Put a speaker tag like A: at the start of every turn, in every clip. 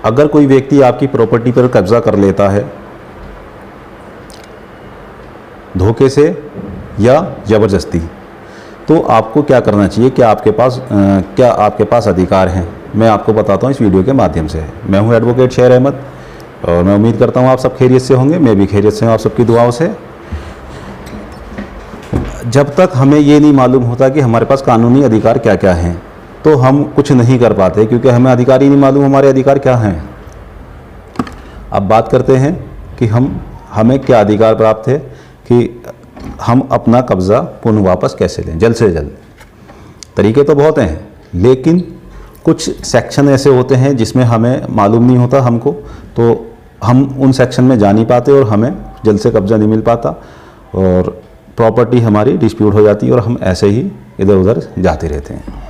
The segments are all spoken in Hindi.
A: अगर कोई व्यक्ति आपकी प्रॉपर्टी पर कब्जा कर लेता है धोखे से या ज़बरदस्ती, तो आपको क्या करना चाहिए, क्या आपके पास अधिकार हैं, मैं आपको बताता हूँ इस वीडियो के माध्यम से। मैं हूँ एडवोकेट शेर अहमद और मैं उम्मीद करता हूँ आप सब खैरियत से होंगे। मैं भी खैरियत से हूँ आप सबकी दुआओं से। जब तक हमें ये नहीं मालूम होता कि हमारे पास कानूनी अधिकार क्या क्या हैं, तो हम कुछ नहीं कर पाते, क्योंकि हमें अधिकार ही नहीं मालूम हमारे अधिकार क्या हैं। अब बात करते हैं कि हमें क्या अधिकार प्राप्त है कि हम अपना कब्ज़ा पुनः वापस कैसे लें जल्द से जल्द। तरीके तो बहुत हैं, लेकिन कुछ सेक्शन ऐसे होते हैं जिसमें हमें मालूम नहीं होता हमको, तो हम उन सेक्शन में जा नहीं पाते और हमें जल्द से कब्ज़ा नहीं मिल पाता और प्रॉपर्टी हमारी डिस्प्यूट हो जाती है और हम ऐसे ही इधर उधर जाते रहते हैं।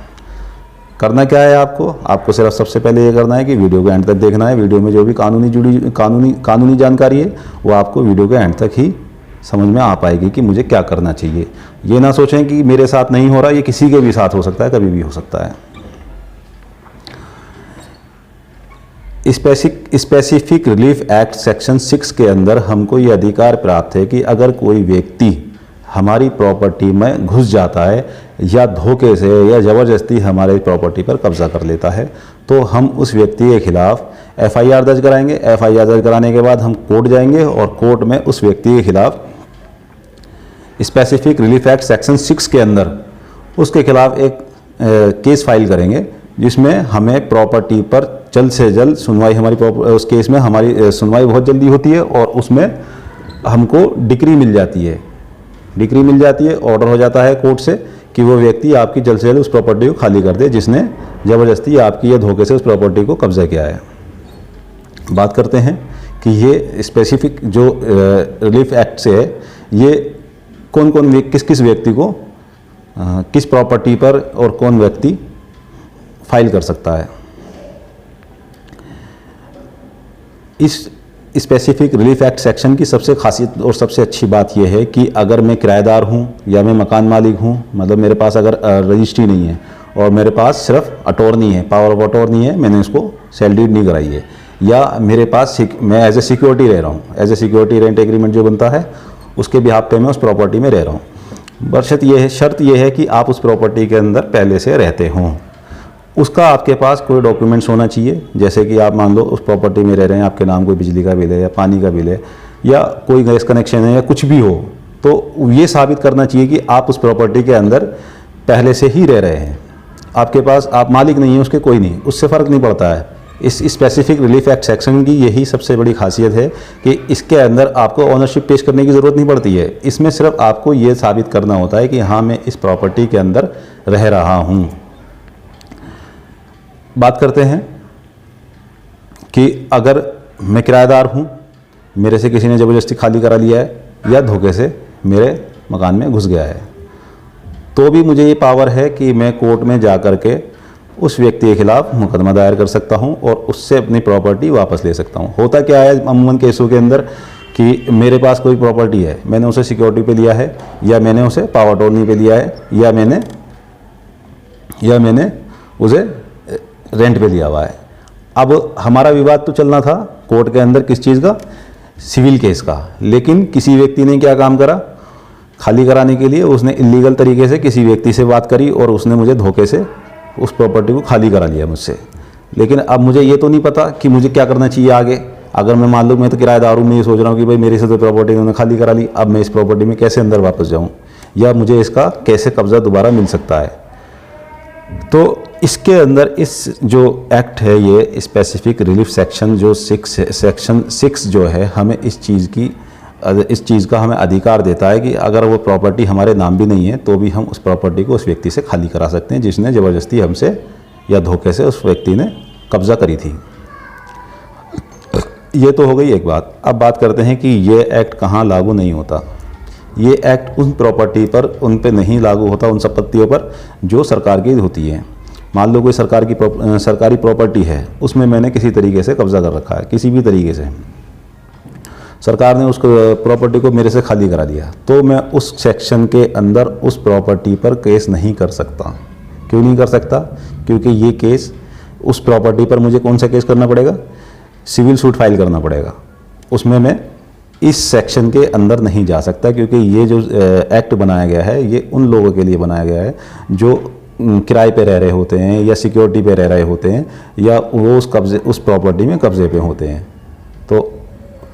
A: करना क्या है आपको सिर्फ सबसे पहले ये करना है कि वीडियो को एंड तक देखना है। वीडियो में जो भी कानूनी जानकारी है वो आपको वीडियो के एंड तक ही समझ में आ पाएगी कि मुझे क्या करना चाहिए। ये ना सोचें कि मेरे साथ नहीं हो रहा, ये किसी के भी साथ हो सकता है, कभी भी हो सकता है। स्पेसिफिक रिलीफ एक्ट सेक्शन 6 के अंदर हमको ये अधिकार प्राप्त है कि अगर कोई व्यक्ति हमारी प्रॉपर्टी में घुस जाता है या धोखे से या ज़बरदस्ती हमारे प्रॉपर्टी पर कब्जा कर लेता है, तो हम उस व्यक्ति के खिलाफ FIR दर्ज कराएंगे। FIR दर्ज कराने के बाद हम कोर्ट जाएंगे और कोर्ट में उस व्यक्ति के खिलाफ स्पेसिफिक रिलीफ एक्ट सेक्शन 6 के अंदर उसके खिलाफ एक केस फाइल करेंगे, जिसमें हमें प्रॉपर्टी पर जल्द से जल्द सुनवाई, उस केस में हमारी सुनवाई बहुत जल्दी होती है और उसमें हमको डिक्री मिल जाती है, ऑर्डर हो जाता है कोर्ट से कि वो व्यक्ति आपकी जल्द से जल्द उस प्रॉपर्टी को खाली कर दे जिसने ज़बरदस्ती आपकी या धोखे से उस प्रॉपर्टी को कब्जा किया है। बात करते हैं कि ये स्पेसिफिक जो रिलीफ एक्ट से है, ये किस व्यक्ति को किस प्रॉपर्टी पर और कौन व्यक्ति फाइल कर सकता है। इस स्पेसिफिक रिलीफ एक्ट सेक्शन की सबसे खासियत और सबसे अच्छी बात यह है कि अगर मैं किराएदार हूं या मैं मकान मालिक हूं, मतलब मेरे पास अगर रजिस्ट्री नहीं है और मेरे पास सिर्फ अटॉर्नी है, पावर ऑफ अटॉर्नी है, मैंने उसको सेल डीड नहीं कराई है, या मेरे पास मैं एज ए सिक्योरिटी रह रहा हूँ, as a security rent agreement जो बनता है उसके बिहाफ पे मैं उस प्रॉपर्टी में रह रहा हूँ। शर्त यह है कि आप उस प्रॉपर्टी के अंदर पहले से रहते हों। उसका आपके पास कोई डॉक्यूमेंट्स होना चाहिए, जैसे कि आप मान लो उस प्रॉपर्टी में रह रहे हैं, आपके नाम कोई बिजली का बिल है या पानी का बिल है या कोई गैस कनेक्शन है या कुछ भी हो, तो ये साबित करना चाहिए कि आप उस प्रॉपर्टी के अंदर पहले से ही रह रहे हैं। आपके पास आप मालिक नहीं है उसके, कोई नहीं, उससे फ़र्क नहीं पड़ता है। इस स्पेसिफिक रिलीफ एक्ट सेक्शन की यही सबसे बड़ी खासियत है कि इसके अंदर आपको ओनरशिप पेश करने की ज़रूरत नहीं पड़ती है। इसमें सिर्फ आपको ये साबित करना होता है कि हाँ, मैं इस प्रॉपर्टी के अंदर रह रहा हूँ। बात करते हैं कि अगर मैं किराएदार हूँ, मेरे से किसी ने ज़बरदस्ती खाली करा लिया है या धोखे से मेरे मकान में घुस गया है, तो भी मुझे ये पावर है कि मैं कोर्ट में जा कर के उस व्यक्ति के खिलाफ मुकदमा दायर कर सकता हूँ और उससे अपनी प्रॉपर्टी वापस ले सकता हूँ। होता क्या है अमूमन केसों के अंदर कि मेरे पास कोई प्रॉपर्टी है, मैंने उसे सिक्योरिटी पे लिया है या मैंने उसे पावर अटॉर्नी पे लिया है या मैंने उसे रेंट पे लिया हुआ है। अब हमारा विवाद तो चलना था कोर्ट के अंदर किस चीज़ का, सिविल केस का, लेकिन किसी व्यक्ति ने क्या काम करा, खाली कराने के लिए उसने इलीगल तरीके से किसी व्यक्ति से बात करी और उसने मुझे धोखे से उस प्रॉपर्टी को खाली करा लिया मुझसे। लेकिन अब मुझे ये तो नहीं पता कि मुझे क्या करना चाहिए आगे। अगर मैं मान लो मैं तो किराएदार हूँ, मैं ये सोच रहा हूँ कि भाई मेरे से तो प्रॉपर्टी उन्होंने खाली करा ली, अब मैं इस प्रॉपर्टी में कैसे अंदर वापस जाऊँ या मुझे इसका कैसे कब्जा दोबारा मिल सकता है। तो इसके अंदर इस जो एक्ट है, ये स्पेसिफिक रिलीफ सेक्शन जो सेक्शन 6 जो है, हमें इस चीज़ का हमें अधिकार देता है कि अगर वो प्रॉपर्टी हमारे नाम भी नहीं है तो भी हम उस प्रॉपर्टी को उस व्यक्ति से खाली करा सकते हैं जिसने ज़बरदस्ती हमसे या धोखे से उस व्यक्ति ने कब्ज़ा करी थी। ये तो हो गई एक बात। अब बात करते हैं कि ये एक्ट कहाँ लागू नहीं होता। ये एक्ट उन प्रॉपर्टी पर, उन पे नहीं लागू होता, उन संपत्तियों पर जो सरकार की होती है। मान लो कोई सरकारी प्रॉपर्टी है, उसमें मैंने किसी तरीके से कब्जा कर रखा है, किसी भी तरीके से सरकार ने उस प्रॉपर्टी को मेरे से खाली करा दिया, तो मैं उस सेक्शन के अंदर उस प्रॉपर्टी पर केस नहीं कर सकता। क्यों नहीं कर सकता? क्योंकि ये केस उस प्रॉपर्टी पर मुझे कौन सा केस करना पड़ेगा? सिविल सूट फाइल करना पड़ेगा। उसमें मैं इस सेक्शन के अंदर नहीं जा सकता, क्योंकि ये जो एक्ट बनाया गया है ये उन लोगों के लिए बनाया गया है जो किराए पे रह रहे होते हैं या सिक्योरिटी पे रह रहे होते हैं या वो उस प्रॉपर्टी में कब्जे पे होते हैं। तो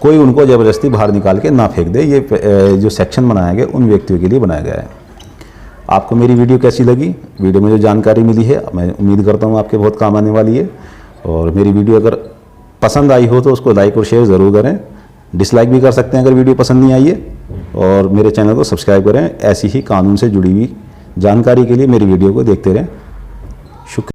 A: कोई उनको ज़बरदस्ती बाहर निकाल के ना फेंक दे। ये जो सेक्शन बनाया गया उन व्यक्तियों के लिए बनाया गया है। आपको मेरी वीडियो कैसी लगी? वीडियो में जो जानकारी मिली है मैं उम्मीद करता हूँ आपके बहुत काम आने वाली है। और मेरी वीडियो अगर पसंद आई हो तो उसको लाइक और शेयर ज़रूर करें। डिसलाइक भी कर सकते हैं अगर वीडियो पसंद नहीं आई है। और मेरे चैनल को सब्सक्राइब करें। ऐसी ही कानून से जुड़ी हुई जानकारी के लिए मेरी वीडियो को देखते रहें।